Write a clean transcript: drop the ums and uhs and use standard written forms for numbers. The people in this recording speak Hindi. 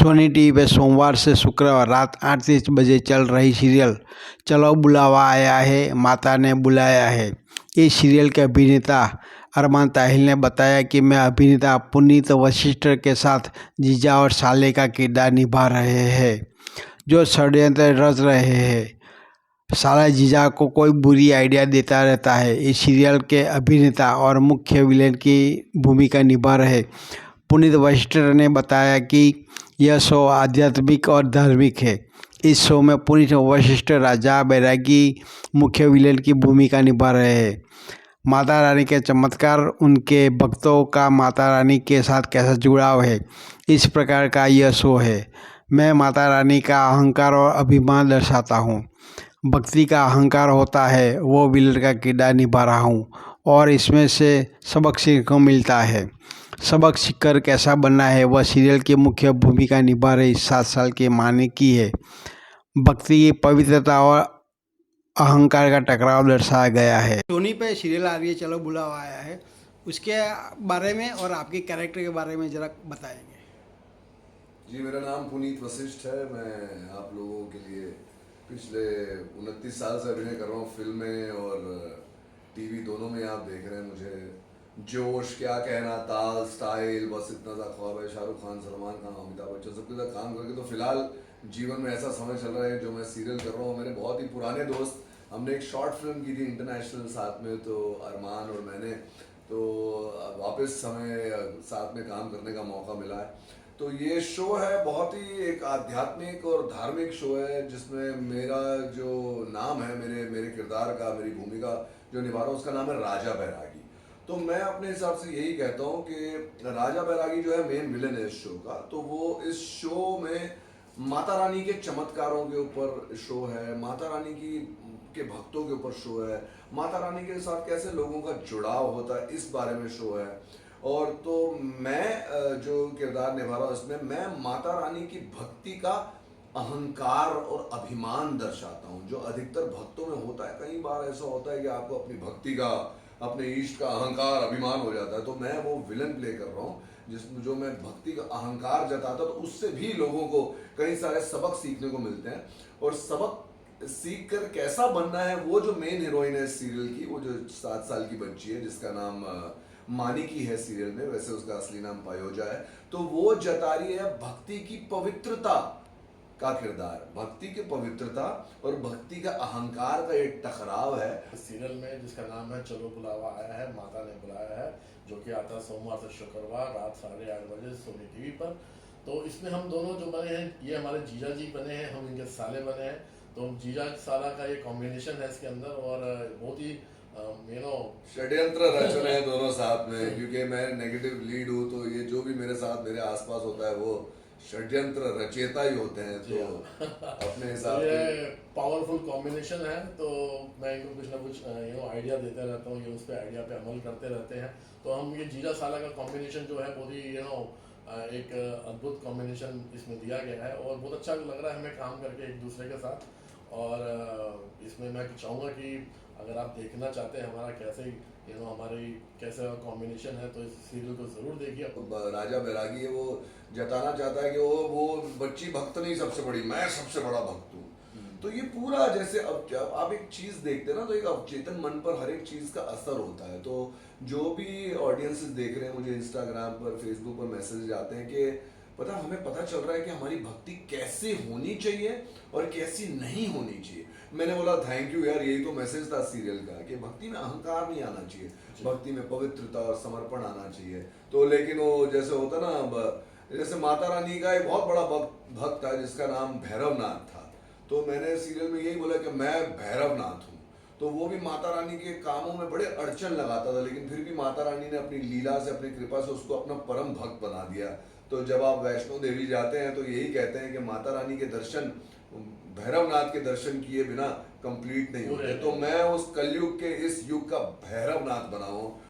सोनी टीवी पे सोमवार से शुक्रवार रात 8:30 बजे चल रही सीरियल चलो बुलावा आया है, माता ने बुलाया है। इस सीरियल के अभिनेता अरमान ताहिल ने बताया कि मैं अभिनेता पुनीत वशिष्ठ के साथ जीजा और साले का किरदार निभा रहे हैं, जो षड्यंत्र रच रहे हैं। साला जीजा को कोई बुरी आइडिया देता रहता है। इस सीरियल के अभिनेता और मुख्य विलेन की भूमिका निभा रहे पुनीत वशिष्ठ ने बताया कि यह शो आध्यात्मिक और धार्मिक है। इस शो में पुनीत वशिष्ठ राजा बैरागी मुख्य विलेन की भूमिका निभा रहे हैं। माता रानी के चमत्कार, उनके भक्तों का माता रानी के साथ कैसा जुड़ाव है, इस प्रकार का यह शो है। मैं माता रानी का अहंकार और अभिमान दर्शाता हूँ। भक्ति का अहंकार होता है, वो विलेन का किरदार निभा रहा हूँ और इसमें से सबक सीखने को मिलता है। सबक सीखकर कैसा बनना है, वह सीरियल की मुख्य भूमिका निभा रही 7 साल की माने की है। भक्ति की पवित्रता और अहंकार का टकराव दर्शाया गया है। सोनी पे सीरियल आ रही है चलो बुलावा आया है, उसके बारे में और आपके कैरेक्टर के बारे में जरा बताएंगे। जी, मेरा नाम पुनीत वशिष्ठ है। मैं आप लोगों के लिए पिछले 29 साल से अभिनय कर रहा हूँ। फिल्में और टीवी दोनों में आप देख रहे हैं मुझे। जोश, क्या कहना, ताल, स्टाइल, बस इतना सा ख्वाब है। शाहरुख खान, सलमान खान, अमिताभ बच्चन सबके साथ काम करके तो फिलहाल जीवन में ऐसा समय चल रहा है जो मैं सीरियल कर रहा हूँ। मेरे बहुत ही पुराने दोस्त, हमने एक शॉर्ट फिल्म की थी इंटरनेशनल साथ में, तो अरमान और मैंने, तो वापस हमें साथ में काम करने का मौका मिला है। तो ये शो है बहुत ही एक आध्यात्मिक और धार्मिक शो है, जिसमें मेरा जो नाम है, मेरे किरदार का, मेरी भूमिका जो निभा रहा हूँ, उसका नाम है राजा बैरागी। तो मैं अपने हिसाब से यही कहता हूँ कि राजा बैरागी जो है मेन विलन है इस शो का। तो वो इस शो में माता रानी के चमत्कारों के ऊपर शो है, माता रानी की के भक्तों के ऊपर शो है, माता रानी के साथ कैसे लोगों का जुड़ाव होता है इस बारे में शो है। और तो मैं जो किरदार निभा रहा हूँ इसमें, मैं माता रानी की भक्ति का अहंकार और अभिमान दर्शाता हूँ, जो अधिकतर भक्तों में होता है। कई बार ऐसा होता है कि आपको अपनी भक्ति का, अपने इष्ट का अहंकार, अभिमान हो जाता है। तो मैं वो विलन प्ले कर रहा हूँ जिसमें जो मैं भक्ति का अहंकार जताता, तो उससे भी लोगों को कई सारे सबक सीखने को मिलते हैं। और सबक सीख कर कैसा बनना है, वो जो मेन हीरोइन है सीरियल की, वो जो 7 साल की बच्ची है जिसका नाम मानी की है सीरियल में, वैसे उसका असली नाम पायोजा है। तो वो जता रही है भक्ति की पवित्रता का किरदार, भक्ति की पवित्रता और भक्ति का अहंकार का एक टकराव है सीरियल में, जिसका नाम है चलो बुलावा आया है, माता ने बुलाया है, जो कि आता है सोमवार से शुक्रवार रात 8:30 बजे सोनी टीवी पर। तो इसमें हम दोनों जो बने हैं, ये हमारे जीजा जी बने हैं, हम इनके साले बने हैं। तो जीजा साला का ये कॉम्बिनेशन है इसके अंदर, और बहुत ही षड्यंत्र रच रहे हैं दोनों साथ में, क्योंकि मैं नेगेटिव लीड हूँ। तो ये जो भी मेरे साथ मेरे आसपास होता है वो षड्यंत्र रचयिता ही होते हैं। तो अपने हिसाब से पावरफुल कॉम्बिनेशन है। तो मैं इनको कुछ ना कुछ आइडिया देते रहता हूँ, ये उस पर आइडिया पे अमल करते रहते हैं। तो हम ये जीजा साला का कॉम्बिनेशन जो है बहुत ही एक अद्भुत कॉम्बिनेशन इसमें दिया गया है, और बहुत अच्छा लग रहा है हमें काम करके एक दूसरे के साथ। और इसमें मैं चाहूँगा कि अगर आप देखना चाहते हैं हमारा कैसे हमारी कैसे कॉम्बिनेशन है, तो इस सीरियल को ज़रूर देखिए। राजा बैरागी है, वो जताना चाहता है कि वो बच्ची भक्त नहीं सबसे बड़ी, मैं सबसे बड़ा भक्त हूँ। तो ये पूरा जैसे, अब जब आप एक चीज देखते हैं ना, तो एक अवचेतन मन पर हर एक चीज का असर होता है। तो जो भी ऑडियंसेस देख रहे हैं, मुझे इंस्टाग्राम पर, फेसबुक पर मैसेज आते हैं कि हमें पता चल रहा है कि हमारी भक्ति कैसे होनी चाहिए और कैसी नहीं होनी चाहिए। मैंने बोला थैंक यू यार, यही तो मैसेज था सीरियल का, कि भक्ति में अहंकार नहीं आना चाहिए, भक्ति में पवित्रता और समर्पण आना चाहिए। तो लेकिन वो जैसे होता ना, जैसे माता रानी का एक बहुत बड़ा भक्त था जिसका नाम भैरवनाथ था। तो मैंने सीरियल में यही बोला कि मैं भैरवनाथ हूँ। तो वो भी माता रानी के कामों में बड़े अड़चन लगाता था, लेकिन फिर भी माता रानी ने अपनी लीला से, अपनी कृपा से उसको अपना परम भक्त बना दिया। तो जब आप वैष्णो देवी जाते हैं तो यही कहते हैं कि माता रानी के दर्शन भैरवनाथ के दर्शन किए बिना कंप्लीट नहीं होते। तो मैं उस कलयुग के इस युग का भैरवनाथ बना हूँ।